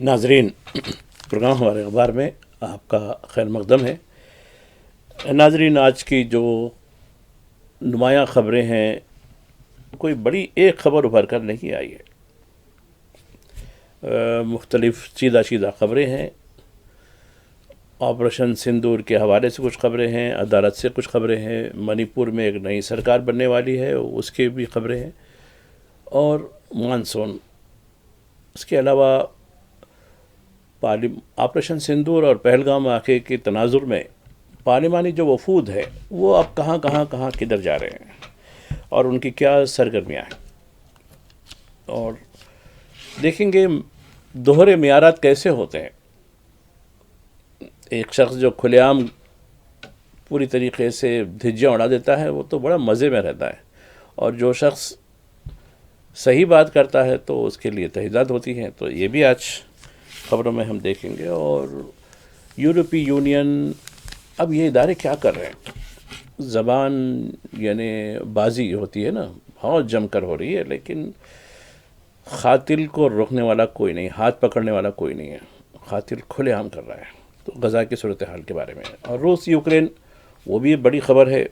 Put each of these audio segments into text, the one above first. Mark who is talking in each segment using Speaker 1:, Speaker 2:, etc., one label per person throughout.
Speaker 1: ناظرین، پروگرام ہمارے اخبار میں آپ کا خیر مقدم ہے۔ ناظرین، آج کی جو نمایاں خبریں ہیں، کوئی بڑی ایک خبر ابھر کر نہیں آئی ہے۔ مختلف سیدھا خبریں ہیں۔ آپریشن سندور کے حوالے سے کچھ خبریں ہیں، عدالت سے کچھ خبریں ہیں، منی پور میں ایک نئی سرکار بننے والی ہے اس کی بھی خبریں ہیں، اور مانسون۔ اس کے علاوہ آپریشن سندور اور پہلگام واقعے کے تناظر میں پارلیمانی جو وفود ہے وہ اب کہاں کدھر جا رہے ہیں اور ان کی کیا سرگرمیاں ہیں، اور دیکھیں گے دوہرے معیارات کیسے ہوتے ہیں۔ ایک شخص جو کھلے عام پوری طریقے سے دھجیاں اڑا دیتا ہے وہ تو بڑا مزے میں رہتا ہے، اور جو شخص صحیح بات کرتا ہے تو اس کے لیے تحریدات ہوتی ہیں۔ تو یہ بھی آج خبروں میں ہم دیکھیں گے۔ اور یورپی یونین اب یہ ادارے کیا کر رہے ہیں؟ زبان یعنی بازی ہوتی ہے نا، بہت جم کر ہو رہی ہے، لیکن قاتل کو روکنے والا کوئی نہیں، ہاتھ پکڑنے والا کوئی نہیں ہے۔ قاتل کھلے عام کر رہا ہے۔ تو غزہ کی صورتحال کے بارے میں، اور روس یوکرین، وہ بھی بڑی خبر ہے۔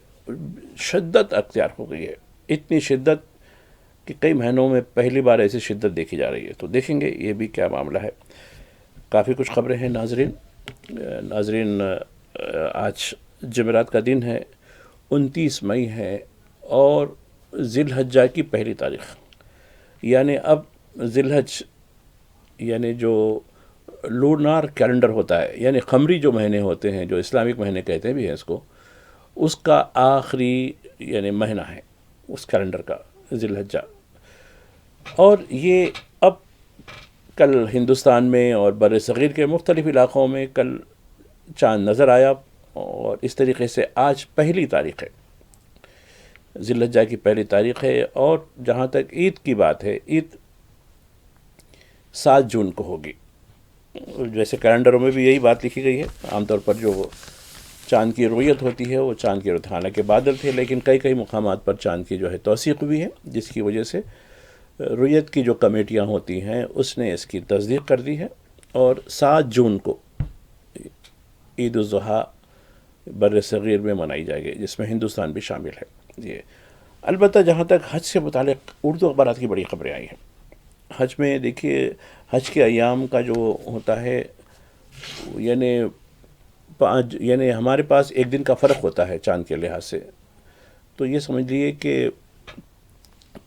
Speaker 1: شدت اختیار ہو گئی ہے، اتنی شدت کہ کئی مہینوں میں پہلی بار ایسی شدت دیکھی جا رہی ہے۔ تو دیکھیں گے یہ بھی کیا معاملہ ہے۔ کافی کچھ خبریں ہیں ناظرین۔ آج جمعرات کا دن ہے، 29 مئی ہے، اور ذی الحجہ کی پہلی تاریخ، یعنی اب ذی الحج یعنی جو لونار کیلنڈر ہوتا ہے، یعنی قمری جو مہینے ہوتے ہیں، جو اسلامک مہینے کہتے بھی ہیں اس کو، اس کا آخری یعنی مہینہ ہے اس کیلنڈر کا، ذی الحجہ۔ اور یہ اب کل ہندوستان میں اور بر صغیر کے مختلف علاقوں میں کل چاند نظر آیا، اور اس طریقے سے آج پہلی تاریخ ہے، ذی الحجہ کی پہلی تاریخ ہے۔ اور جہاں تک عید کی بات ہے، عید 7 جون کو ہوگی۔ جیسے کیلنڈروں میں بھی یہی بات لکھی گئی ہے۔ عام طور پر جو چاند کی رؤیت ہوتی ہے وہ چاند کی رؤیت، حالانکہ بادل تھے، لیکن کئی مقامات پر چاند کی جو ہے توثیق ہوئی ہے، جس کی وجہ سے رؤیت کی جو کمیٹیاں ہوتی ہیں اس نے اس کی تصدیق کر دی ہے، اور 7 جون کو عید الاضحیٰ بر صغیر میں منائی جائے گی، جس میں ہندوستان بھی شامل ہے۔ یہ البتہ جہاں تک حج سے متعلق اردو اخبارات کی بڑی خبریں آئی ہیں۔ حج میں دیکھیے، حج کے ایام کا جو ہوتا ہے، یعنی ہمارے پاس ایک دن کا فرق ہوتا ہے چاند کے لحاظ سے، تو یہ سمجھ لیے کہ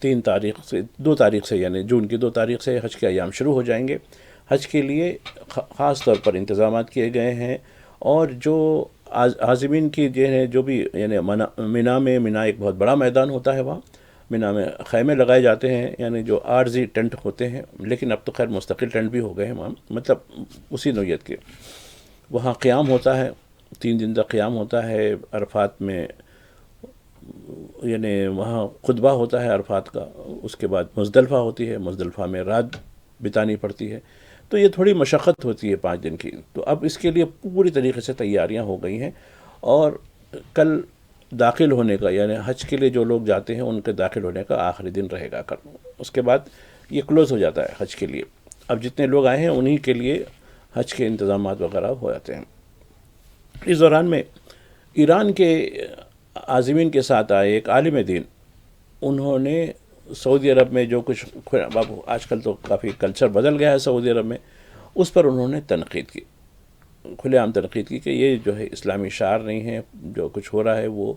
Speaker 1: 2 تاریخ سے یعنی جون کی 2 تاریخ سے حج کے ایام شروع ہو جائیں گے۔ حج کے لیے خاص طور پر انتظامات کیے گئے ہیں، اور جو عازمین کی جو بھی یعنی مینا ایک بہت بڑا میدان ہوتا ہے، وہاں مینا میں خیمے لگائے جاتے ہیں، یعنی جو عارضی ٹینٹ ہوتے ہیں، لیکن اب تو خیر مستقل ٹینٹ بھی ہو گئے ہیں وہاں، مطلب اسی نوعیت کے۔ وہاں قیام ہوتا ہے، 3 دن تک قیام ہوتا ہے عرفات میں، یعنی وہاں خطبہ ہوتا ہے عرفات کا، اس کے بعد مزدلفہ ہوتی ہے، مزدلفہ میں رات بتانی پڑتی ہے۔ تو یہ تھوڑی مشقت ہوتی ہے 5 دن کی۔ تو اب اس کے لیے پوری طریقے سے تیاریاں ہو گئی ہیں، اور کل داخل ہونے کا یعنی حج کے لیے جو لوگ جاتے ہیں ان کے داخل ہونے کا آخری دن رہے گا کل۔ اس کے بعد یہ کلوز ہو جاتا ہے حج کے لیے۔ اب جتنے لوگ آئے ہیں انہی کے لیے حج کے انتظامات وغیرہ ہو جاتے ہیں۔ اس دوران میں ایران کے عازمین کے ساتھ آئے ایک عالم دین، انہوں نے سعودی عرب میں جو کچھ آج کل تو کافی کلچر بدل گیا ہے سعودی عرب میں، اس پر انہوں نے تنقید کی، کھلے عام تنقید کی، کہ یہ جو ہے اسلامی شعار نہیں ہے، جو کچھ ہو رہا ہے وہ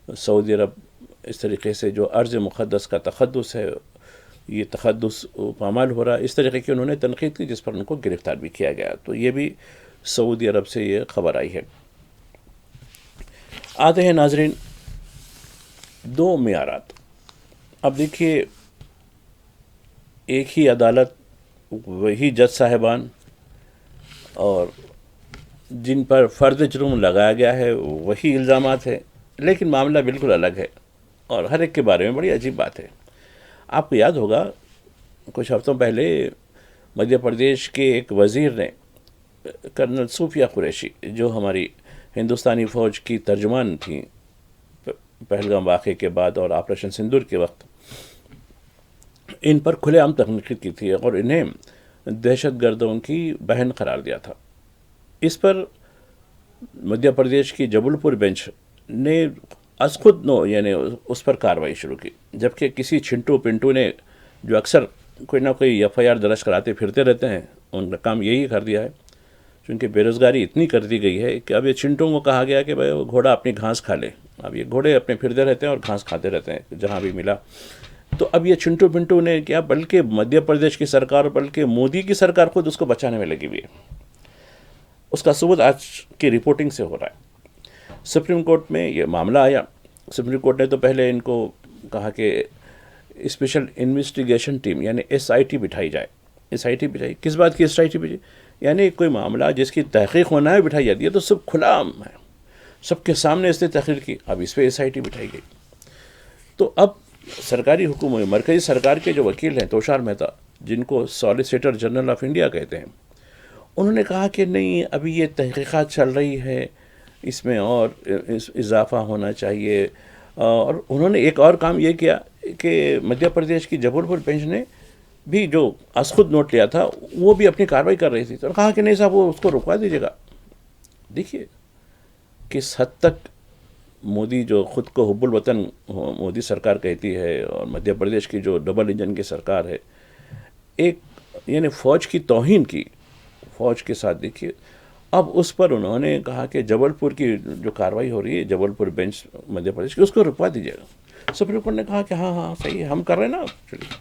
Speaker 1: سعودی عرب اس طریقے سے جو ارض مقدس کا تقدس ہے، یہ تقدس پامال ہو رہا ہے، اس طریقے کی انہوں نے تنقید کی، جس پر ان کو گرفتار بھی کیا گیا۔ تو یہ بھی سعودی عرب سے یہ خبر آئی ہے۔ آتے ہیں ناظرین 2 معیارات۔ اب دیکھیے، ایک ہی عدالت، وہی جج صاحبان، اور جن پر فرض جرم لگایا گیا ہے وہی الزامات ہیں، لیکن معاملہ بالکل الگ ہے، اور ہر ایک کے بارے میں بڑی عجیب بات ہے۔ آپ کو یاد ہوگا کچھ ہفتوں پہلے مدھیہ پردیش کے ایک وزیر نے، کرنل صوفیہ قریشی، جو ہماری ہندوستانی فوج کی ترجمان تھیں پہلگام واقعے کے بعد اور آپریشن سندور کے وقت، ان پر کھلے عام تنقید کی تھی، اور انہیں دہشت گردوں کی بہن قرار دیا تھا. اس پر مدھیہ پردیش کی جبل پور بینچ نے از خود یعنی اس پر کارروائی شروع کی، جبکہ کسی چھنٹو پنٹو نے جو اکثر کوئی نہ کوئی ایف آئی آر درج کراتے پھرتے رہتے ہیں، ان کا کام یہی کر دیا ہے. چونکہ بے روزگاری اتنی کر دی گئی ہے کہ اب یہ چھنٹوں کو کہا گیا کہ بھائی وہ گھوڑا اپنی گھاس کھا لے. اب یہ گھوڑے اپنے پھرتے رہتے ہیں اور گھاس کھاتے رہتے ہیں جہاں بھی ملا. تو اب یہ چھنٹو پنٹو نے کیا، بلکہ مدھیہ پردیش کی سرکار، بلکہ مودی کی سرکار خود اس کو بچانے میں لگی ہوئی ہے. اس کا ثبوت آج کی رپورٹنگ سے ہو رہا ہے. سپریم کورٹ میں یہ معاملہ آیا. سپریم کورٹ نے تو پہلے ان کو کہا کہ اسپیشل انویسٹیگیشن ٹیم یعنی ایس آئی ٹی بٹھائی جائے. ایس آئی ٹی بٹھائی، کس بات کی ایس آئی ٹی بٹھائی؟ یعنی کوئی معاملہ جس کی تحقیق ہونا ہے بٹھائی جاتی ہے تو سب کھلا عام ہے، سب کے سامنے اس نے تحقیق کی. اب اس پہ ایس آئی ٹی بٹھائی گئی. تو اب سرکاری حکومت، مرکزی سرکار کے جو وکیل ہیں تشار مہتا، جن کو سالیسیٹر جنرل آف انڈیا کہتے ہیں، انہوں نے کہا کہ نہیں، ابھی یہ تحقیقات چل رہی ہے، اس میں اور اضافہ ہونا چاہیے. اور انہوں نے ایک اور کام یہ کیا کہ مدھیہ پردیش کی جبل پور بینچ نے بھی جو از خود نوٹ لیا تھا وہ بھی اپنی کارروائی کر رہی تھی. تو کہا کہ نہیں صاحب، وہ اس کو رکوا دیجیے گا. دیکھیے کس حد تک مودی، جو خود کو حب الوطن مودی سرکار کہتی ہے، اور مدھیہ پردیش کی جو ڈبل انجن کی سرکار ہے، ایک یعنی فوج کی توہین کی، فوج کے ساتھ. دیکھیے اب اس پر انہوں نے کہا کہ جبل پور کی جو کارروائی ہو رہی ہے، جبل پور بینچ مدھیہ پردیش کی، اس کو رکوا دیجیے گا. سپریم کورٹ نے کہا کہ ہاں صحیح ہے، ہم کر رہے ہیں نا. چلیے،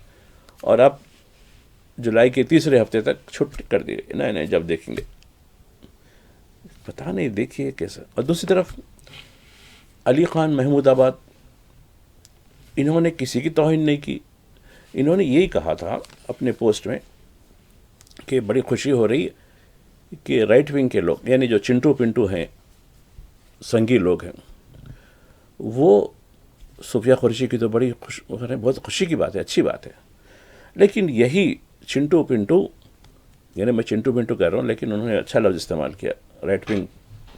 Speaker 1: اور اب جولائی کے تیسرے ہفتے تک چھٹی کر دی گئی. نہیں جب دیکھیں گے، پتہ نہیں. دیکھیے کیسا. اور دوسری طرف علی خان محمود آباد، انہوں نے کسی کی توہین نہیں کی. انہوں نے یہی کہا تھا اپنے پوسٹ میں کہ بڑی خوشی ہو رہی کہ رائٹ ونگ کے لوگ، یعنی جو چنٹو پنٹو ہیں، سنگی لوگ ہیں، وہ صوفیہ قریشی کی تو بڑی بہت خوشی کی بات ہے، اچھی بات ہے. لیکن یہی چنٹو پنٹو، یعنی میں چنٹو پنٹو کہہ رہا ہوں لیکن انہوں نے اچھا لفظ استعمال کیا، رائٹ ونگ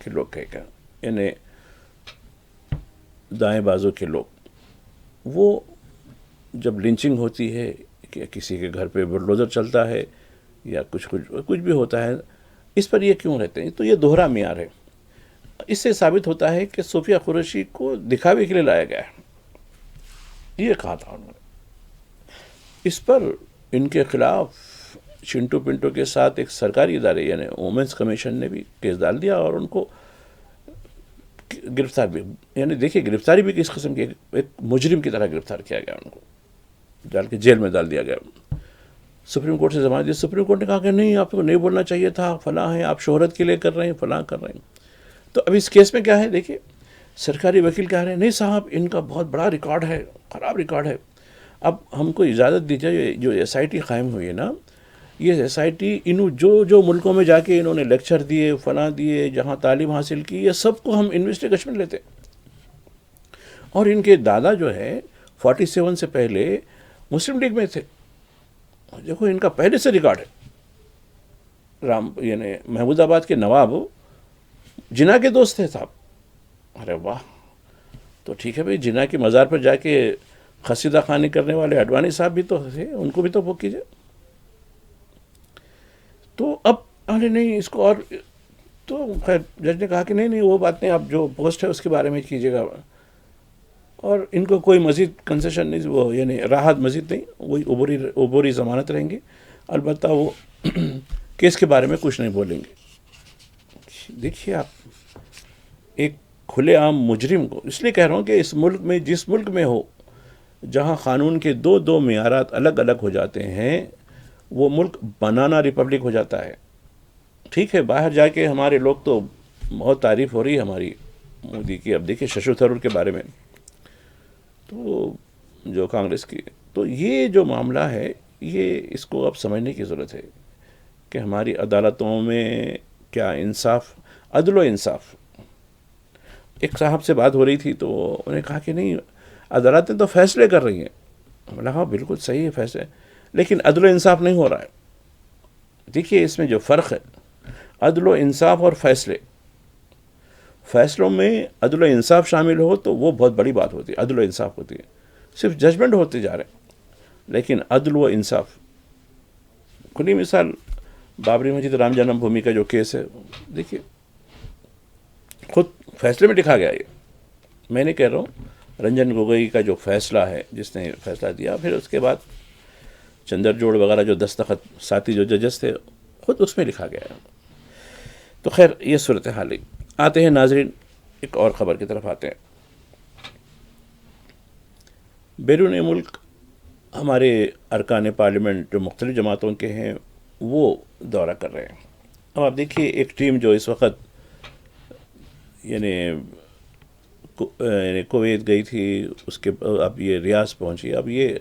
Speaker 1: کے لوگ کہہ کر، یعنی دائیں بازو کے لوگ، وہ جب لنچنگ ہوتی ہے کہ کسی کے گھر پہ بلڈوزر چلتا ہے یا کچھ بھی ہوتا ہے، اس پر یہ کیوں رہتے ہیں؟ تو یہ دوہرا معیار ہے. اس سے ثابت ہوتا ہے کہ صوفیہ قریشی کو دکھاوے کے لیے لایا گیا ہے. یہ کہا تھا انہوں نے. اس پر ان کے خلاف چنٹو پنٹو کے ساتھ ایک سرکاری ادارے یعنی وومنس کمیشن نے بھی کیس ڈال دیا، اور ان کو گرفتار بھی، یعنی دیکھیے گرفتاری بھی کس قسم کی، ایک مجرم کی طرح گرفتار کیا گیا، ان کو ڈال کے جیل میں ڈال دیا گیا. سپریم کورٹ سے ضمانت دی. سپریم کورٹ نے کہا کہ نہیں، آپ کو نہیں بولنا چاہیے تھا، فلاں ہیں، آپ شہرت کے لیے کر رہے ہیں، فلاں کر رہے ہیں. تو اب اس کیس میں کیا ہے، دیکھیے سرکاری وکیل کہہ رہے ہیں نہیں صاحب، ان کا بہت بڑا ریکارڈ ہے، خراب ریکارڈ ہے. اب ہم کو اجازت دیجیے، جو ایس آئی ٹی قائم ہوئی ہے نا، یہ ایس آئی ٹی جو ملکوں میں جا کے انہوں نے لیکچر دیے، فلاں دیے، جہاں تعلیم حاصل کی، یہ سب کو ہم انویسٹیگیشن لیتے. اور ان کے دادا جو ہے 47 سے پہلے مسلم لیگ میں تھے. دیکھو ان کا پہلے سے ریکارڈ ہے. یعنی محمود آباد کے نواب جناح کے دوست تھے صاحب. ارے واہ، تو ٹھیک ہے بھائی، جناح کی مزار پر جا کے قصیدہ خوانی کرنے والے اڈوانی صاحب بھی تو تھے، ان کو بھی تو وہ کیجیے. تو اب ارے نہیں اس کو، اور تو خیر جج نے کہا کہ نہیں وہ بات نہیں، آپ جو پوسٹ ہے اس کے بارے میں کیجیے گا، اور ان کو کوئی مزید کنسیشن نہیں، وہ یعنی راحت مزید نہیں، وہی عبوری ضمانت رہیں گے. البتہ وہ کیس کے بارے میں کچھ نہیں بولیں گے. دیکھیے آپ ایک کھلے عام مجرم کو، اس لیے کہہ رہا ہوں کہ اس ملک میں، جس ملک میں ہو جہاں قانون کے دو معیارات الگ الگ ہو جاتے ہیں، وہ ملک بنانا ریپبلک ہو جاتا ہے. ٹھیک ہے، باہر جا کے ہمارے لوگ تو بہت تعریف ہو رہی ہے ہماری مودی کی. اب دیکھیے ششی تھرور کے بارے میں، تو جو کانگریس کی، تو یہ جو معاملہ ہے، یہ اس کو اب سمجھنے کی ضرورت ہے کہ ہماری عدالتوں میں کیا انصاف، عدل و انصاف. ایک صاحب سے بات ہو رہی تھی تو انہوں نے کہا کہ نہیں، عدالتیں تو فیصلے کر رہی ہیں. میں نے کہا بالکل صحیح ہے فیصلے، لیکن عدل و انصاف نہیں ہو رہا ہے. دیکھیے اس میں جو فرق ہے، عدل و انصاف اور فیصلوں میں عدل و انصاف شامل ہو تو وہ بہت بڑی بات ہوتی ہے، عدل و انصاف ہوتی ہے. صرف ججمنٹ ہوتے جا رہے ہیں، لیکن عدل و انصاف کھلی مثال بابری مسجد رام جنم بھومی کا جو کیس ہے، دیکھیے خود فیصلے میں لکھا گیا، یہ میں نہیں کہہ رہا ہوں، رنجن گوگوئی کا جو فیصلہ ہے جس نے فیصلہ دیا، پھر اس کے بعد چندرچوڑ وغیرہ جو دستخط ساتھی جو ججز تھے، خود اس میں لکھا گیا ہے. تو خیر یہ صورتحال ہے. آتے ہیں ناظرین ایک اور خبر کی طرف آتے ہیں. بیرون ملک ہمارے ارکان پارلیمنٹ جو مختلف جماعتوں کے ہیں وہ دورہ کر رہے ہیں. اب آپ دیکھیے ایک ٹیم جو اس وقت یعنی کویت گئی تھی، اس کے اب یہ ریاض پہنچی، اب یہ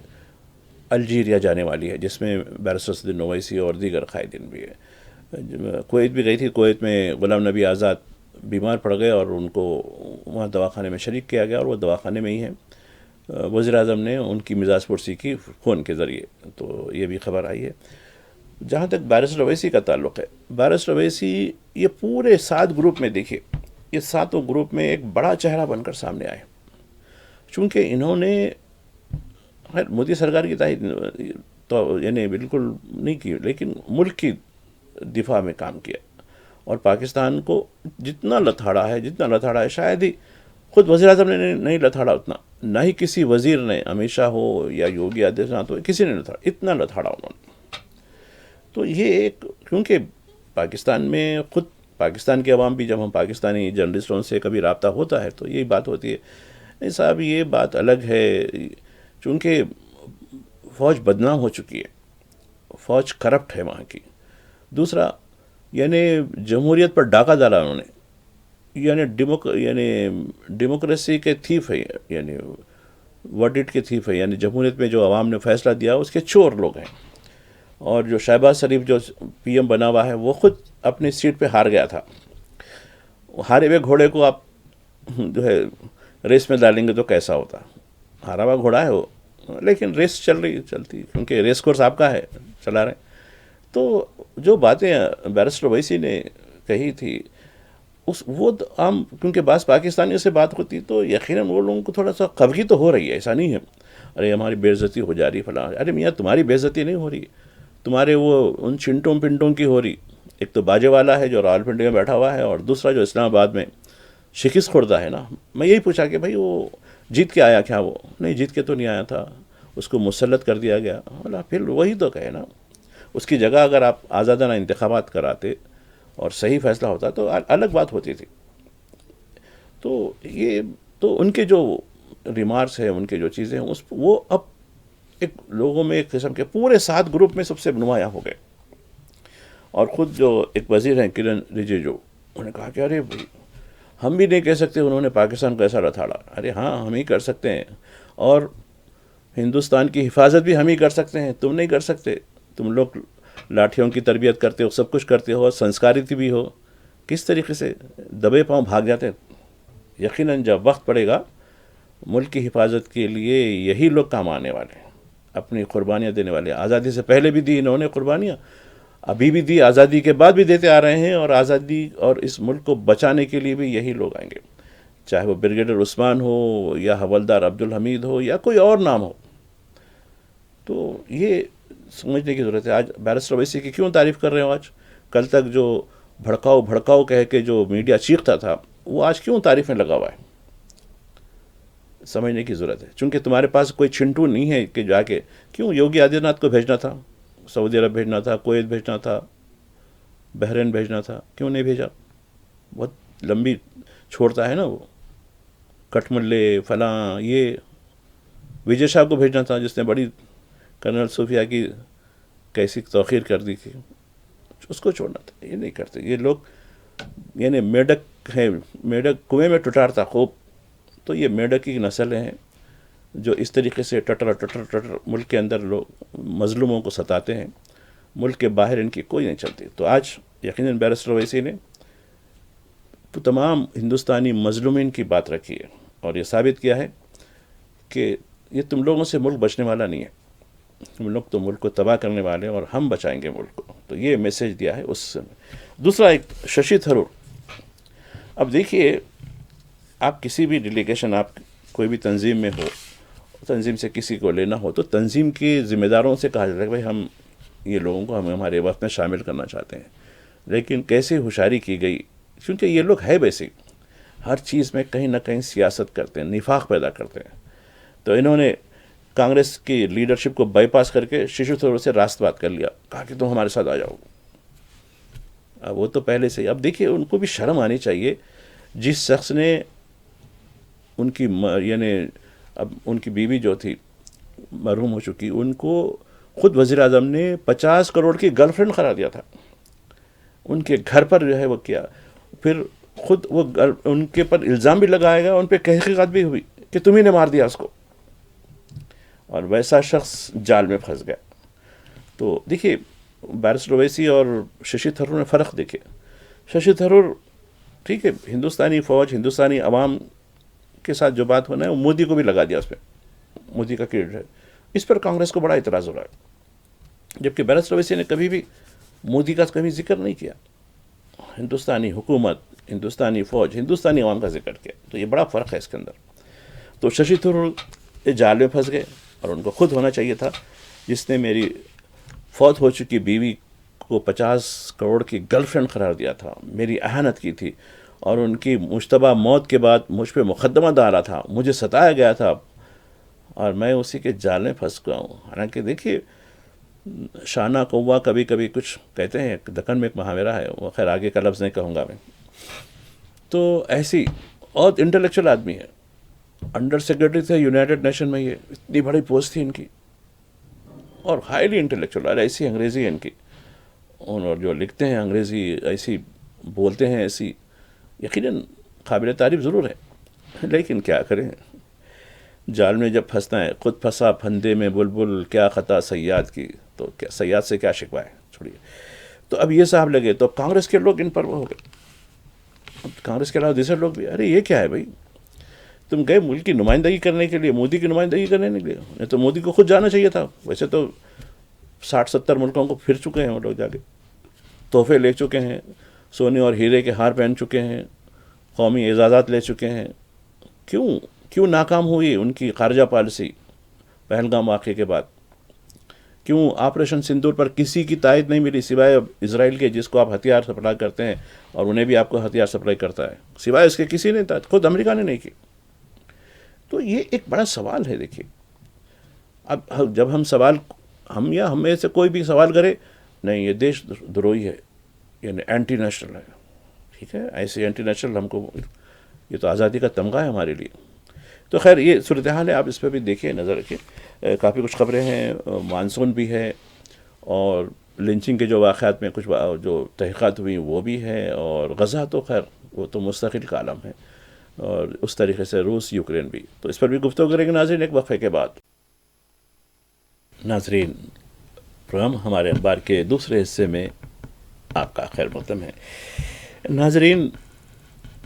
Speaker 1: الجیریا جانے والی ہے جس میں بیرسٹر اسدالدین اویسی اور دیگر قائدین بھی ہے. کویت بھی گئی تھی، کویت میں غلام نبی آزاد بیمار پڑ گئے اور ان کو وہاں دواخانے میں شریک کیا گیا اور وہ دواخانے میں ہی ہیں. وزیر اعظم نے ان کی مزاج پرسی کی فون کے ذریعے، تو یہ بھی خبر آئی ہے. جہاں تک بیرسٹر اویسی کا تعلق ہے، بیرسٹر اویسی یہ پورے 7 گروپ میں دیکھیے، یہ 7 گروپ میں ایک بڑا چہرہ بن کر سامنے آئے، چونکہ انہوں نے خیر مودی سرکار کی تائید تو یعنی بالکل نہیں کی، لیکن ملک کی دفاع میں کام کیا اور پاکستان کو جتنا لتھاڑا ہے شاید ہی خود وزیر اعظم نے نہیں لتھاڑا اتنا، نہ ہی کسی وزیر نے، امت شاہ ہو یا یوگی آدتیہ ناتھ ہو، کسی نے لتھاڑا، اتنا لتھاڑا انہوں نے. تو یہ ایک کیونکہ پاکستان میں خود پاکستان کے عوام بھی، جب ہم پاکستانی جرنلسٹوں سے کبھی رابطہ ہوتا ہے تو یہی بات ہوتی ہے، نہیں صاحب یہ بات الگ ہے، چونکہ فوج بدنام ہو چکی ہے، فوج کرپٹ ہے وہاں کی. دوسرا یعنی جمہوریت پر ڈاکہ ڈالا انہوں نے، یعنی ڈیموکریسی کے تھیف ہے، یعنی ورڈکٹ کے تھیف ہے، یعنی جمہوریت میں جو عوام نے فیصلہ دیا اس کے چور لوگ ہیں. اور جو شہباز شریف جو پی ایم بنا ہوا ہے وہ خود اپنی سیٹ پہ ہار گیا تھا. ہارے ہوئے گھوڑے کو آپ جو ہے ریس میں ڈالیں گے تو کیسا ہوتا؟ ہارا ہوا گھوڑا ہے وہ، لیکن ریس چلتی کیونکہ ریس کورس آپ کا ہے، چلا رہے ہیں. تو جو باتیں بیرسٹر اویسی نے کہی تھی وہ عام، کیونکہ بعض پاکستانیوں سے بات ہوتی تو یقیناً وہ لوگوں کو تھوڑا سا خفگی تو ہو رہی ہے، ایسا نہیں ہے ارے ہماری بے عزتی ہو جا رہی فلاں. ارے میاں تمہاری بے عزتی نہیں ہو رہی، تمہارے وہ ان چنٹوں پنٹوں کی ہو رہی. ایک تو باجے والا ہے جو راولپنڈی میں بیٹھا ہوا ہے، اور دوسرا جو اسلام آباد میں شکست خوردہ ہے نا. میں یہی پوچھا کہ بھائی وہ جیت کے آیا کیا؟ وہ نہیں جیت کے تو نہیں آیا تھا، اس کو مسلط کر دیا گیا. بولا پھر وہی تو کہے نا، اس کی جگہ اگر آپ آزادانہ انتخابات کراتے اور صحیح فیصلہ ہوتا تو الگ بات ہوتی تھی. تو یہ تو ان کے جو ریمارکس ہیں، ان کے جو چیزیں ہیں، وہ اب ایک لوگوں میں ایک قسم کے پورے 7 گروپ میں سب سے نمایاں ہو گئے. اور خود جو ایک وزیر ہیں کرن رجیجو، انہوں نے کہا کہ ارے بھائی ہم بھی نہیں کہہ سکتے انہوں نے پاکستان کو ایسا لتھاڑا. ارے ہاں ہم ہی کر سکتے ہیں، اور ہندوستان کی حفاظت بھی ہم ہی کر سکتے ہیں، تم نہیں کر سکتے. تم لوگ لاٹھیوں کی تربیت کرتے ہو، سب کچھ کرتے ہو، سنسکارت بھی ہو، کس طریقے سے دبے پاؤں بھاگ جاتے. یقیناً جب وقت پڑے گا ملک کی حفاظت کے لیے یہی لوگ کام آنے والے ہیں، اپنی قربانیاں دینے والے. آزادی سے پہلے بھی دی انہوں نے قربانیاں، ابھی بھی دی، آزادی کے بعد بھی دیتے آ رہے ہیں، اور آزادی اور اس ملک کو بچانے کے لیے بھی یہی لوگ آئیں گے، چاہے وہ بریگیڈیئر عثمان ہو یا حولدار عبدالحمید ہو یا کوئی اور نام ہو. تو یہ سمجھنے کی ضرورت ہے. آج بیرسٹر اویسی کی کیوں تعریف کر رہے ہو؟ آج کل تک جو بھڑکاؤ کہہ کے جو میڈیا چیختا تھا وہ آج کیوں تعریف میں لگا ہوا ہے؟ سمجھنے کی ضرورت ہے. چونکہ تمہارے پاس کوئی چھنٹو نہیں ہے کہ جا کے کیوں یوگی آدتیہ ناتھ کو بھیجنا تھا، سعودی عرب بھیجنا تھا، کویت بھیجنا تھا، بحرین بھیجنا تھا، کیوں نہیں بھیجا؟ بہت لمبی چھوڑتا ہے نا وہ، کٹ ملے فلاں. یہ وجے شاہ کو بھیجنا تھا جس نے بڑی کرنل صوفیہ کی کیسی توقیر کر دی تھی، اس کو چھوڑنا تھا. یہ نہیں کرتے یہ لوگ، یعنی میڈک ہے، میڈک کنویں میں ٹٹارتا خوب. تو یہ میڈک کی نسلیں ہیں جو اس طریقے سے ٹٹر ملک کے اندر لوگ مظلوموں کو ستاتے ہیں، ملک کے باہر ان کی کوئی نہیں چلتی. تو آج یقیناً بیرسٹر اویسی نے تمام ہندوستانی مظلومین کی بات رکھی ہے اور یہ ثابت کیا ہے کہ یہ تم لوگوں سے ملک بچنے والا نہیں ہے، تم لوگ تو ملک کو تباہ کرنے والے ہیں اور ہم بچائیں گے ملک کو. تو یہ میسیج دیا ہے اس سے. دوسرا ایک ششی تھرور. اب دیکھیے آپ کسی بھی ڈیلیگیشن، آپ کوئی بھی تنظیم میں ہو، تنظیم سے کسی کو لینا ہو تو تنظیم کے ذمہ داروں سے کہا جاتا ہے کہ بھائی ہم یہ لوگوں کو ہم ہمارے وقت میں شامل کرنا چاہتے ہیں، لیکن کیسے ہوشیاری کی گئی، کیونکہ یہ لوگ ہے ویسے ہر چیز میں کہیں نہ کہیں سیاست کرتے ہیں، نفاق پیدا کرتے ہیں. تو انہوں نے کانگریس کی لیڈرشپ کو بائی پاس کر کے ششی تھرور سے راست بات کر لیا، کہا کہ تم ہمارے ساتھ آ جاؤ. اب وہ تو پہلے سے ہی، اب دیکھیے ان کو بھی شرم آنی چاہیے. جس شخص نے ان کی یعنی اب ان کی بیوی جو تھی مرحوم ہو چکی، ان کو خود وزیر اعظم نے 50 کروڑ کی گرل فرینڈ قرار دیا تھا، ان کے گھر پر جو ہے وہ کیا، پھر خود وہ ان کے پر الزام بھی لگایا گیا، ان پہ تحقیقات بھی ہوئی کہ تم ہی نے مار دیا اس کو، اور ویسا شخص جال میں پھنس گیا. تو دیکھیے بیرسٹر اویسی اور ششی تھرور نے فرق دیکھے. ششی تھرور ٹھیک ہے، ہندوستانی فوج، ہندوستانی عوام کے ساتھ جو بات ہونا ہے وہ مودی کو بھی لگا دیا، اس پہ مودی کا کریڈٹ ہے. اس پر کانگریس کو بڑا اعتراض ہو رہا ہے، جبکہ بیرسٹر اویسی نے کبھی بھی مودی کا کبھی ذکر نہیں کیا، ہندوستانی حکومت، ہندوستانی فوج، ہندوستانی عوام کا ذکر کیا. تو یہ بڑا فرق ہے اس کے اندر. تو ششی تھرور جال میں پھنس گئے، اور ان کو خود ہونا چاہیے تھا. جس نے میری فوت ہو چکی بیوی کو 50 کروڑ کی گرل فرینڈ قرار دیا تھا، میری اہانت کی تھی، اور ان کی مشتبہ موت کے بعد مجھ پہ مقدمہ ڈالا تھا، مجھے ستایا گیا تھا، اور میں اسی کے جال میں پھنس گیا ہوں. حالانکہ دیکھیے شانہ قوا کبھی کبھی کچھ کہتے ہیں، دکن میں ایک محاورہ ہے، وہ خیر آگے کا لفظ نہیں کہوں گا میں. تو ایسی اور انٹلیکچوئل آدمی ہے، انڈر سیکرٹری تھے یونائٹڈ نیشن میں، یہ اتنی بڑی پوسٹ تھی ان کی، اور ہائیلی انٹلیکچوئل، اور ایسی انگریزی ہے ان کی، اور جو لکھتے ہیں انگریزی ایسی بولتے ہیں ایسی، یقیناً قابل تعریف ضرور ہے. لیکن کیا کریں، جال میں جب پھنسنا ہے، خود پھنسا پھندے میں بلبل، کیا خطا صیاد کی، تو کیا صیاد سے کیا شکوہ ہے، چھوڑیے. تو اب یہ صاحب لگے، تو کانگریس کے لوگ ان پر وہ ہو گئے. اب کانگریس کے علاوہ دوسرے لوگ بھی، ارے یہ کیا ہے بھائی، تم گئے ملک کی نمائندگی کرنے کے لیے، مودی کی نمائندگی کرنے کے لیے، نہیں تو مودی کو خود جانا چاہیے تھا. ویسے تو 60-70 ملکوں کو پھر چکے ہیں وہ لوگ، جا کے تحفے لے چکے ہیں، سونے اور ہیرے کے ہار پہن چکے ہیں، قومی اعزازات لے چکے ہیں. کیوں ناکام ہوئی ان کی خارجہ پالیسی پہلگام واقعے کے بعد؟ کیوں آپریشن سندور پر کسی کی تائید نہیں ملی سوائے اسرائیل کے، جس کو آپ ہتھیار سپلائی کرتے ہیں، اور انہیں بھی آپ کو ہتھیار سپلائی کرتا ہے، سوائے اس کے کسی نے تائید، خود امریکہ نے نہیں کی. تو یہ ایک بڑا سوال ہے. دیکھیے اب جب ہم یا ہم میں سے کوئی بھی سوال کرے، نہیں یہ دیش دروہی ہے، یعنی اینٹی نیشنل ہے، ٹھیک ہے، ایسے اینٹی نیشنل ہم کو، یہ تو آزادی کا تمغہ ہے ہمارے لیے. تو خیر یہ صورتحال ہے، آپ اس پہ بھی دیکھیے، نظر رکھیے. کافی کچھ خبریں ہیں، مانسون بھی ہے، اور لنچنگ کے جو واقعات میں کچھ جو تحقیقات ہوئی وہ بھی ہے، اور غزہ تو خیر وہ تو مستقل کا عالم ہے، اور اس طریقے سے روس یوکرین بھی. تو اس پر بھی گفتگو کریں گے ناظرین ایک وقفے کے بعد. ناظرین پروگرام ہمارے اخبار کے دوسرے حصے میں آپ کا خیر مقدم ہے. ناظرین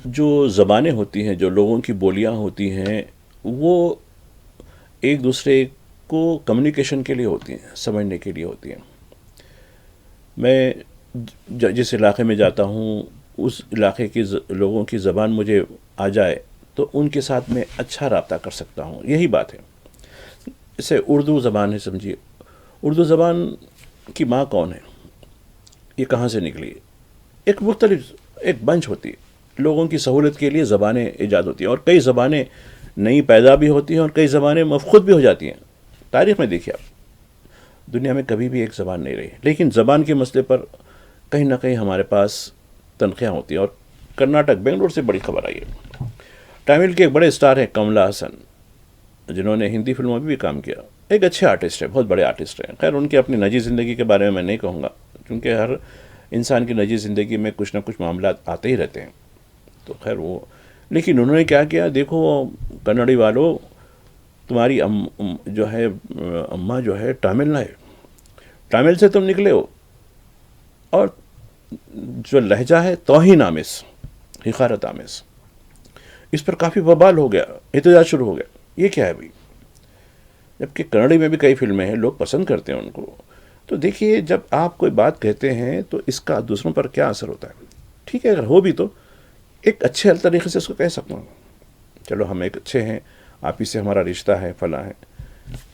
Speaker 1: جو زبانیں ہوتی ہیں، جو لوگوں کی بولیاں ہوتی ہیں، وہ ایک دوسرے کو کمیونیکیشن کے لیے ہوتی ہیں، سمجھنے کے لیے ہوتی ہیں. میں جس علاقے میں جاتا ہوں اس علاقے کی لوگوں کی زبان مجھے آ جائے تو ان کے ساتھ میں اچھا رابطہ کر سکتا ہوں. یہی بات ہے. اسے اردو زبان ہے، سمجھیے اردو زبان کی ماں کون ہے، یہ کہاں سے نکلی؟ ایک مختلف ایک بنچ ہوتی ہے، لوگوں کی سہولت کے لیے زبانیں ایجاد ہوتی ہیں، اور کئی زبانیں نئی پیدا بھی ہوتی ہیں، اور کئی زبانیں مفقود بھی ہو جاتی ہیں. تاریخ میں دیکھیے آپ، دنیا میں کبھی بھی ایک زبان نہیں رہی، لیکن زبان کے مسئلے پر کہیں نہ کہیں ہمارے پاس تنخیاں ہوتی ہیں. اور کرناٹک بنگلور سے بڑی خبر آئی ہے. تامل کے ایک بڑے اسٹار ہیں کملا ہاسن، جنہوں نے ہندی فلموں میں بھی کام کیا، ایک اچھے آرٹسٹ ہیں، بہت بڑے آرٹسٹ ہیں. خیر ان کی اپنی نجی زندگی کے بارے میں نہیں کہوں گا، کیونکہ ہر انسان کی نجی زندگی میں کچھ نہ کچھ معاملات آتے ہی رہتے ہیں. تو خیر وہ، لیکن انہوں نے کیا کیا، دیکھو کنڑی والوں، تمہاری جو ہے اماں جو ہے تامل نہ ہے، تامل سے تم نکلے ہو، اور جو لہجہ ہے توہین آمیز، حقارت آمیز، اس پر کافی ببال ہو گیا، احتجاج شروع ہو گیا. یہ کیا ہے بھائی؟ جبکہ کنڑی میں بھی کئی فلمیں ہیں، لوگ پسند کرتے ہیں ان کو. تو دیکھیے جب آپ کوئی بات کہتے ہیں تو اس کا دوسروں پر کیا اثر ہوتا ہے. ٹھیک ہے اگر ہو بھی تو ایک اچھے طریقے سے اس کو کہہ سکتا ہوں، چلو ہم ایک اچھے ہیں، آپ ہی سے ہمارا رشتہ ہے، فلاں ہے.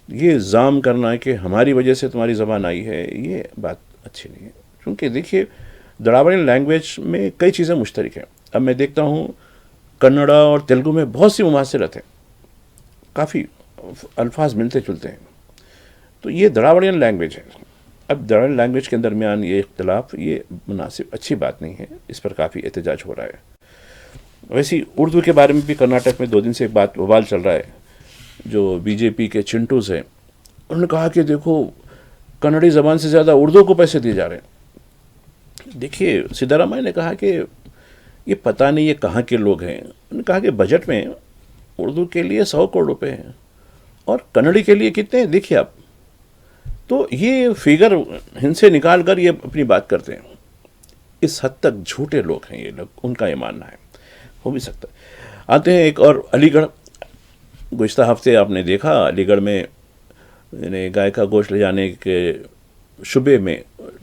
Speaker 1: یہ الزام کرنا کہ ہماری وجہ سے تمہاری زبان آئی ہے، یہ بات اچھی نہیں ہے. کیونکہ دیکھیے دراوڑین لینگویج میں کئی چیزیں مشترک ہیں. اب میں دیکھتا ہوں کنڑا اور تیلگو میں بہت سی مماثلت ہیں، کافی الفاظ ملتے جلتے ہیں. تو یہ دراوڑین لینگویج ہے. اب دراوڑین لینگویج کے درمیان یہ اختلاف یہ مناسب اچھی بات نہیں ہے، اس پر کافی احتجاج ہو رہا ہے. ویسی اردو کے بارے میں بھی کرناٹک میں 2 دن سے ایک بات بوال چل رہا ہے. جو بی جے پی کے چنٹوز ہیں انہوں نے کہا کہ دیکھو کنڑی زبان سے زیادہ اردو کو پیسے دیے جا رہے ہیں. دیکھیے سدھارامیا نے کہا کہ یہ پتہ نہیں یہ کہاں کے لوگ ہیں. انہوں نے کہا کہ بجٹ میں اردو کے لیے 100 کروڑ روپے ہیں اور کنڑی کے لیے کتنے ہیں دیکھیے آپ. تو یہ فگر ہند سے نکال کر یہ اپنی بات کرتے ہیں. اس حد تک جھوٹے لوگ ہیں یہ لوگ، ان کا یہ ماننا ہے. ہو بھی سکتا ہے. آتے ہیں ایک اور علی گڑھ. گزشتہ ہفتے آپ نے دیکھا علی گڑھ میں یعنی گائے کا گوشت لے جانے کے شبے میں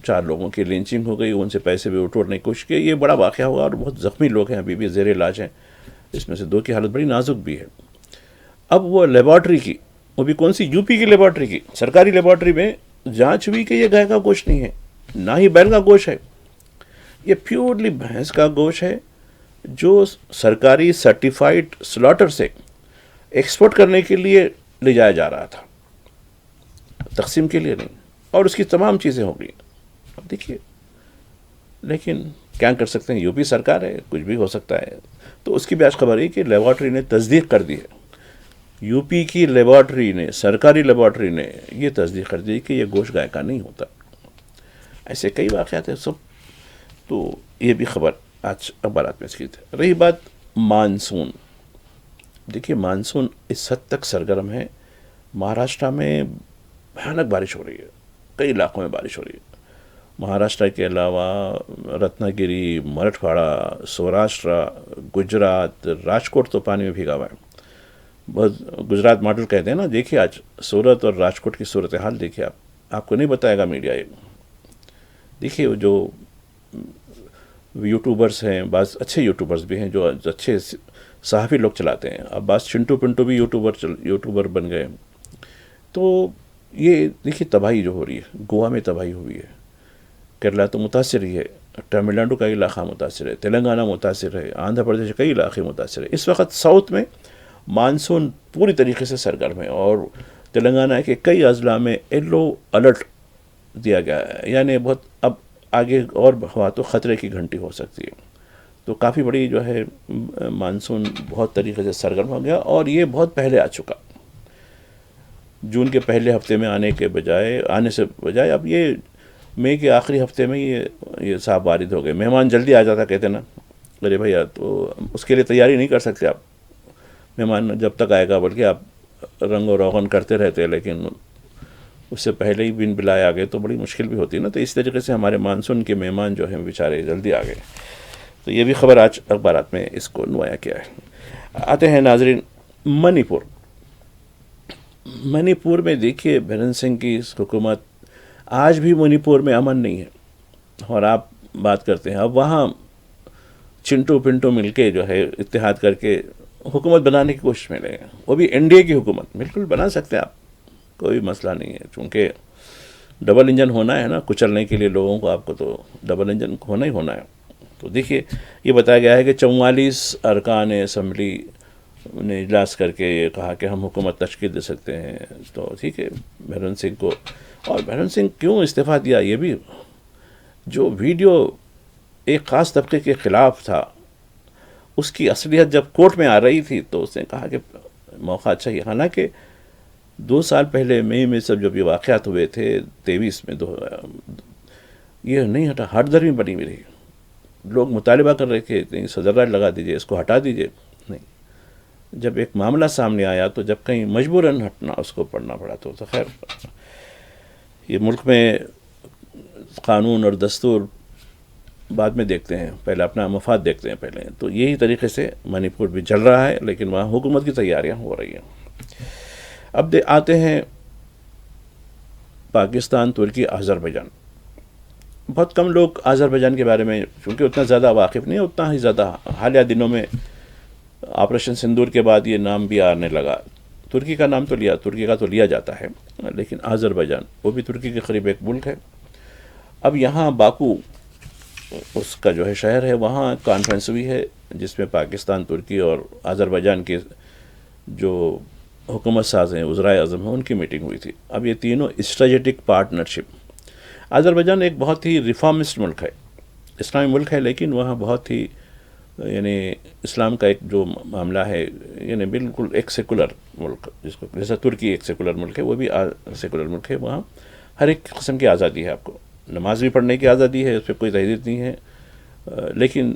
Speaker 1: 4 لوگوں کی لنچنگ ہو گئی، ان سے پیسے بھی اٹھوڑنے کی کوشش کی. یہ بڑا واقعہ ہوا اور بہت زخمی لوگ ہیں، ابھی بھی زیر علاج ہیں. اس میں سے 2 کی حالت بڑی نازک بھی ہے. اب وہ لیبارٹری کی، وہ بھی کون سی، یو پی کی لیبارٹری کی، سرکاری لیبارٹری میں جانچ ہوئی کہ یہ گائے کا گوشت نہیں ہے، نہ ہی بیل کا گوشت ہے. یہ پیورلی بھینس کا گوشت ہے جو سرکاری سرٹیفائڈ سلاٹر سے ایکسپورٹ کرنے کے لیے لے جایا جا رہا تھا، تقسیم کے لیے نہیں. اور اس کی تمام چیزیں ہو گئی. اب دیکھیے لیکن کیا کر سکتے ہیں، یو پی سرکار ہے، کچھ بھی ہو سکتا ہے. تو اس کی بھی آج خبر ہے کہ لیبارٹری نے تصدیق کر دی ہے. یو پی کی لیبارٹری نے، سرکاری لیبارٹری نے یہ تصدیق کر دی کہ یہ گوشت گائے کا نہیں ہوتا. ایسے کئی واقعات ہیں سب. تو یہ بھی خبر آج اخبارات میں اس کی تھی. رہی بات مانسون، دیکھیے مانسون اس حد تک سرگرم ہے. مہاراشٹرا میں بھیانک بارش ہو رہی ہے، کئی علاقوں میں بارش ہو رہی ہے. مہاراشٹرا کے علاوہ رتنا گیری، مراٹھواڑہ، سوراشٹرا، گجرات، راجکوٹ تو پانی میں بھیگا ہوا ہے. بہت گجرات ماڈل کہتے ہیں نا. دیکھیے آج سورت اور راجکوٹ کی صورتحال دیکھیے آپ کو نہیں بتائے گا میڈیا. یہ دیکھیے جو یوٹیوبرس ہیں، بعض اچھے یوٹیوبرس بھی ہیں جو اچھے صحافی لوگ چلاتے ہیں. اب بعض چنٹو پنٹو بھی یوٹیوبر بن گئے. تو یہ دیکھیے تباہی جو ہو رہی ہے، گوا میں تباہی ہوئی ہے، کیرلا تو متاثر ہی ہے، تمل ناڈو کا علاقہ متاثر ہے، تلنگانہ متاثر ہے، آندھرا پردیش کئی علاقے متاثر ہے. اس وقت ساؤتھ میں مانسون پوری طریقے سے سرگرم ہے اور تلنگانہ کے کئی اضلاع میں یلو الرٹ دیا گیا ہے. یعنی بہت اب آگے اور ہوا تو خطرے کی گھنٹی ہو سکتی ہے. تو کافی بڑی جو ہے مانسون بہت طریقے سے سرگرم ہو گیا اور یہ بہت پہلے آ چکا. جون کے پہلے ہفتے میں آنے سے بجائے اب یہ مئی کے آخری ہفتے میں یہ صاحب وارد ہو گئے. مہمان جلدی آ جاتا کہتے نا، ارے بھیا تو اس کے لیے تیاری نہیں کر سکتے آپ. مہمان جب تک آئے گا بلکہ آپ رنگ و روغن کرتے رہتے، لیکن اس سے پہلے ہی بن بلائے آ گئے تو بڑی مشکل بھی ہوتی ہے نا. تو اس طریقے سے ہمارے مانسون کے مہمان جو ہیں بیچارے جلدی آ گئے. تو یہ بھی خبر آج اخبارات میں اس کو نمایاں کیا ہے. آتے ہیں ناظرین منی پور. منی پور میں دیکھیے بیرن سنگھ کی حکومت، آج بھی منی پور میں امن نہیں ہے. اور آپ بات کرتے ہیں اب وہاں چنٹو پنٹو مل کے جو ہے اتحاد کر کے حکومت بنانے کی کوشش میں لگے. وہ بھی این ڈی اے کی حکومت بالکل بنا سکتے ہیں آپ، کوئی مسئلہ نہیں ہے. چونکہ ڈبل انجن ہونا ہے نا کچلنے کے لیے لوگوں کو، آپ کو تو ڈبل انجن ہونا ہی ہونا ہے. تو دیکھیے یہ بتایا گیا ہے کہ 44 ارکان اسمبلی نے اجلاس کر کے یہ کہا کہ ہم حکومت تشکیل دے سکتے ہیں. تو ٹھیک ہے بیرن سنگھ کو. اور بیرن سنگھ کیوں استعفیٰ دیا، یہ بھی جو ویڈیو ایک خاص طبقے کے خلاف تھا اس کی اصلیت جب کورٹ میں آ رہی تھی تو اس نے کہا کہ موقع اچھا ہی. حالانکہ 2 سال پہلے مئی میں جب یہ واقعات ہوئے تھے 23 میں یہ نہیں ہٹا، ہٹ درمی بنی ہوئی رہی. لوگ مطالبہ کر رہے کہ کہیں سزا لگا دیجئے، اس کو ہٹا دیجئے. نہیں، جب ایک معاملہ سامنے آیا تو جب کہیں مجبوراً ہٹنا اس کو پڑھنا پڑا. تو خیر یہ ملک میں قانون اور دستور بعد میں دیکھتے ہیں، پہلے اپنا مفاد دیکھتے ہیں پہلے. تو یہی طریقے سے منی پور بھی چل رہا ہے، لیکن وہاں حکومت کی تیاریاں ہو رہی ہیں. اب آتے ہیں پاکستان، ترکی، آذربائیجان. بہت کم لوگ آذربائیجان کے بارے میں چونکہ اتنا زیادہ واقف نہیں، اتنا ہی زیادہ حالیہ دنوں میں آپریشن سندور کے بعد یہ نام بھی آنے لگا. ترکی کا نام تو لیا، ترکی کا تو لیا جاتا ہے، لیکن آذربائیجان وہ بھی ترکی کے قریب ایک ملک ہے۔ اب یہاں باکو اس کا جو ہے شہر ہے، وہاں کانفرنس ہوئی ہے جس میں پاکستان، ترکی اور آذربائیجان کے جو حکومت ساز ہیں، وزرائے اعظم ہیں، ان کی میٹنگ ہوئی تھی۔ اب یہ تینوں اسٹریٹجک پارٹنرشپ، آذربائیجان ایک بہت ہی ریفارمسٹ ملک ہے، اسلامی ملک ہے، لیکن وہاں بہت ہی یعنی اسلام کا ایک جو معاملہ ہے، یعنی بالکل ایک سیکولر ملک، جس کو جیسا ترکی ایک سیکولر ملک ہے، وہ بھی سیکولر ملک ہے۔ وہاں ہر ایک قسم کی آزادی ہے، آپ کو نماز بھی پڑھنے کی آزادی ہے، اس پہ کوئی تحدید نہیں ہے، لیکن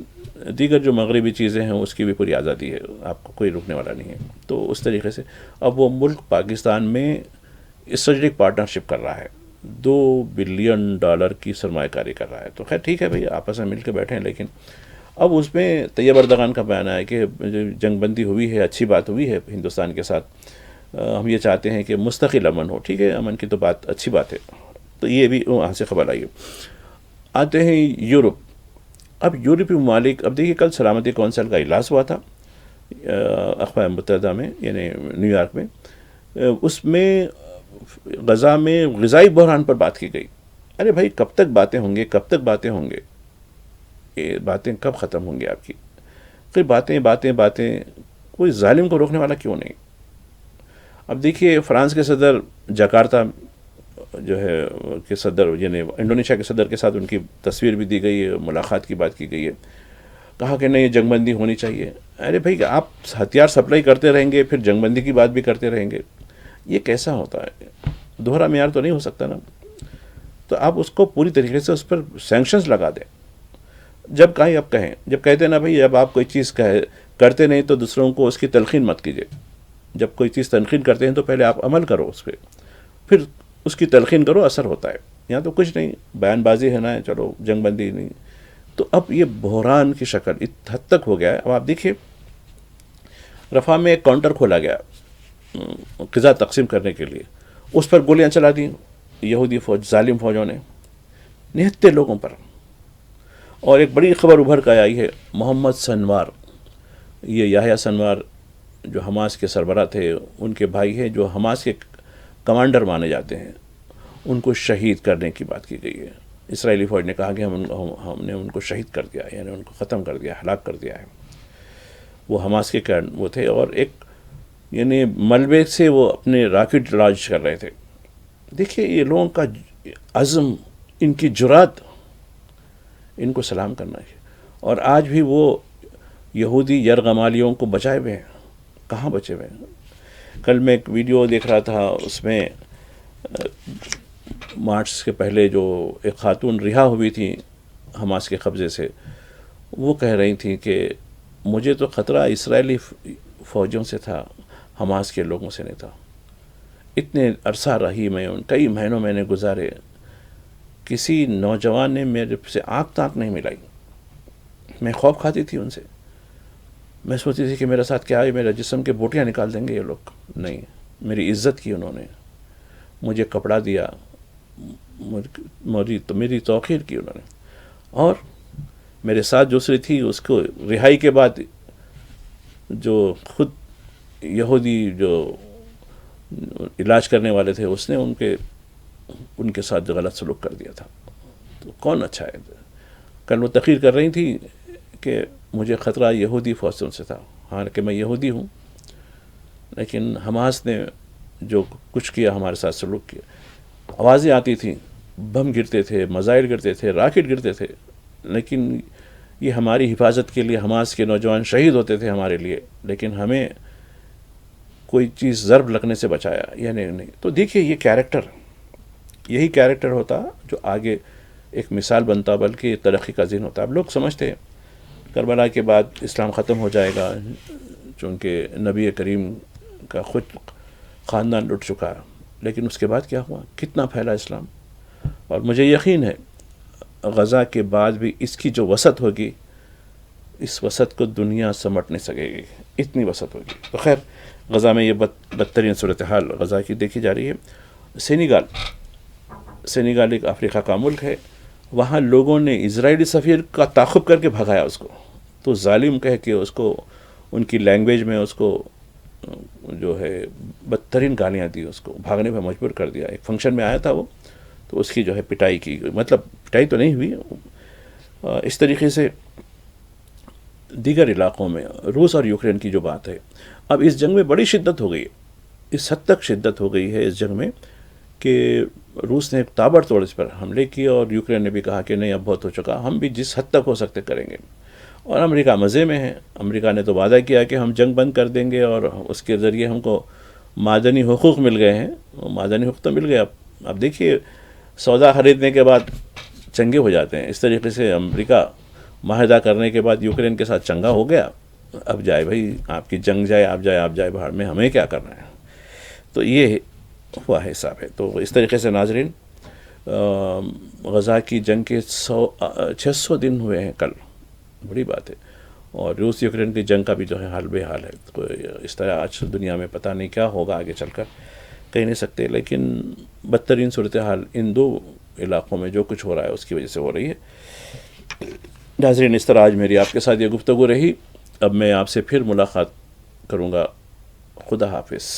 Speaker 1: دیگر جو مغربی چیزیں ہیں اس کی بھی پوری آزادی ہے، آپ کو کوئی روکنے والا نہیں ہے۔ تو اس طریقے سے اب وہ ملک پاکستان میں اسٹریٹجک پارٹنرشپ کر رہا ہے، $2 بلین کی سرمایہ کاری کر رہا ہے۔ تو خیر ٹھیک ہے بھائی، آپس میں مل کے بیٹھے ہیں، لیکن اب اس میں طیب اردغان کا بیان ہے کہ جنگ بندی ہوئی ہے، اچھی بات ہوئی ہے ہندوستان کے ساتھ، ہم یہ چاہتے ہیں کہ مستقل امن ہو۔ ٹھیک ہے، امن کی تو بات اچھی بات ہے، تو یہ بھی وہاں سے خبر آئی ہے۔ آتے ہیں یورپ۔ اب یورپی ممالک، اب دیکھیے کل سلامتی کونسل کا اجلاس ہوا تھا اقوام متحدہ میں، یعنی نیو یارک میں، اس میں غزہ میں غذائی بحران پر بات کی گئی۔ ارے بھائی کب تک باتیں ہوں گے، کب تک باتیں ہوں گے، یہ باتیں کب ختم ہوں گی آپ کی؟ پھر باتیں کوئی ظالم کو روکنے والا کیوں نہیں؟ اب دیکھیے فرانس کے صدر جکارتا جو ہے کہ صدر، یعنی انڈونیشیا کے صدر کے ساتھ ان کی تصویر بھی دی گئی ہے، ملاقات کی بات کی گئی ہے، کہا کہ نہیں جنگ بندی ہونی چاہیے۔ ارے بھائی آپ ہتھیار سپلائی کرتے رہیں گے، پھر جنگ بندی کی بات بھی کرتے رہیں گے، یہ کیسا ہوتا ہے؟ دوہرا معیار تو نہیں ہو سکتا نا۔ تو آپ اس کو پوری طریقے سے اس پر سینکشنز لگا دیں، جب کہیں اب کہیں، جب کہتے ہیں نا بھائی جب آپ کوئی چیز کرتے نہیں تو دوسروں کو اس کی تلقین مت کیجیے، جب کوئی چیز تلقین کرتے ہیں تو پہلے آپ عمل کرو اس پہ، پھر اس کی تلقین کرو، اثر ہوتا ہے۔ یہاں تو کچھ نہیں، بیان بازی ہے نا، چلو جنگ بندی نہیں۔ تو اب یہ بحران کی شکل اس حد تک ہو گیا ہے۔ اب آپ دیکھیے رفح میں ایک کاؤنٹر کھولا گیا غذا تقسیم کرنے کے لیے، اس پر گولیاں چلا دیں یہودی فوج، ظالم فوجوں نے، نہتے لوگوں پر۔ اور ایک بڑی خبر ابھر کر آئی ہے، محمد سنوار، یہ یحییٰ سنوار جو حماس کے سربراہ تھے، ان کے بھائی ہیں جو حماس کے کمانڈر مانے جاتے ہیں، ان کو شہید کرنے کی بات کی گئی ہے۔ اسرائیلی فوج نے کہا کہ ہم نے ان کو شہید کر دیا، یعنی ان کو ختم کر دیا، ہلاک کر دیا ہے۔ وہ حماس کے وہ تھے، اور ایک یعنی ملبے سے وہ اپنے راکٹ لانچ کر رہے تھے۔ دیکھیے یہ لوگوں کا عزم، ان کی جرات، ان کو سلام کرنا ہے۔ اور آج بھی وہ یہودی یرغمالیوں کو بچائے ہوئے ہیں، کہاں بچے ہوئے ہیں؟ کل میں ایک ویڈیو دیکھ رہا تھا، اس میں مارچ کے پہلے جو ایک خاتون رہا ہوئی تھی حماس کے قبضے سے، وہ کہہ رہی تھیں کہ مجھے تو خطرہ اسرائیلی فوجوں سے تھا، حماس کے لوگوں سے نہیں تھا۔ اتنے عرصہ رہی میں، ان کئی مہینوں میں نے گزارے، کسی نوجوان نے میرے سے آنکھ تاک نہیں ملائی، میں خوف کھاتی تھی ان سے، میں سوچتی تھی کہ میرے ساتھ کیا ہے، میرے جسم کے بوٹیاں نکال دیں گے یہ لوگ۔ نہیں، میری عزت کی انہوں نے، مجھے کپڑا دیا، میری توقیر کی انہوں نے، اور میرے ساتھ دوسری تھی، اس کو رہائی کے بعد جو خود یہودی جو علاج کرنے والے تھے، اس نے ان کے ساتھ غلط سلوک کر دیا تھا۔ تو کون اچھا ہے؟ کل وہ تقریر کر رہی تھی کہ مجھے خطرہ یہودی فوجوں سے تھا، حالانکہ میں یہودی ہوں، لیکن حماس نے جو کچھ کیا، ہمارے ساتھ سلوک کیا۔ آوازیں آتی تھیں، بم گرتے تھے، میزائل گرتے تھے، راکٹ گرتے تھے، لیکن یہ ہماری حفاظت کے لیے حماس کے نوجوان شہید ہوتے تھے ہمارے لیے، لیکن ہمیں کوئی چیز ضرب لگنے سے بچایا، یعنی نہیں۔ تو دیکھیے یہ کیریکٹر، یہی کیریکٹر ہوتا جو آگے ایک مثال بنتا، بلکہ ترقی کا ذہن ہوتا۔ اب لوگ سمجھتے ہیں کربلا کے بعد اسلام ختم ہو جائے گا، چونکہ نبی کریم کا خود خاندان لٹ چکا، لیکن اس کے بعد کیا ہوا؟ کتنا پھیلا اسلام! اور مجھے یقین ہے غزہ کے بعد بھی اس کی جو وسعت ہوگی، اس وسعت کو دنیا سمٹ نہیں سکے گی، اتنی وسعت ہوگی۔ تو خیر غزہ میں یہ بدترین صورتحال غزہ کی دیکھی جا رہی ہے۔ سینیگال ایک افریقہ کا ملک ہے، وہاں لوگوں نے اسرائیلی سفیر کا تعاقب کر کے بھگایا اس کو، تو ظالم کہہ کے اس کو ان کی لینگویج میں اس کو جو ہے بدترین گالیاں دی اس کو، بھاگنے پہ مجبور کر دیا. ایک فنکشن میں آیا تھا وہ، تو اس کی جو ہے پٹائی کی، مطلب پٹائی تو نہیں ہوئی. اس طریقے سے دیگر علاقوں میں روس اور یوکرین کی جو بات ہے، اب اس جنگ میں بڑی شدت ہو گئی ہے. اس حد تک شدت ہو گئی ہے اس جنگ میں کہ روس نے تابڑ توڑ اس پر حملے کیے، اور یوکرین نے بھی کہا کہ نہیں اب بہت ہو چکا، ہم بھی جس حد تک ہو سکتے کریں گے. اور امریکہ مزے میں ہے. امریکہ نے تو وعدہ کیا کہ ہم جنگ بند کر دیں گے، اور اس کے ذریعے ہم کو معدنی حقوق مل گئے ہیں. معدنی حقوق تو مل گئے. اب دیکھیے، سودا خریدنے کے بعد چنگے ہو جاتے ہیں. اس طریقے سے امریکہ معاہدہ کرنے کے بعد یوکرین کے ساتھ چنگا ہو گیا. اب جائے بھائی، آپ کی جنگ جائے، آپ جائے باہر میں، ہمیں کیا کرنا ہے. تو یہ ہوا حساب ہے. تو اس طریقے سے ناظرین، غزہ کی جنگ کے 600 دن ہوئے ہیں کل. بڑی بات ہے. اور روس یوکرین کی جنگ کا بھی جو ہے حال بے حال ہے. تو اس طرح آج دنیا میں پتہ نہیں کیا ہوگا آگے چل کر، کہہ نہیں سکتے. لیکن بدترین صورتحال ان دو علاقوں میں جو کچھ ہو رہا ہے اس کی وجہ سے ہو رہی ہے. ناظرین، اس طرح آج میری آپ کے ساتھ یہ گفتگو رہی. اب میں آپ سے پھر ملاقات کروں گا. خدا حافظ.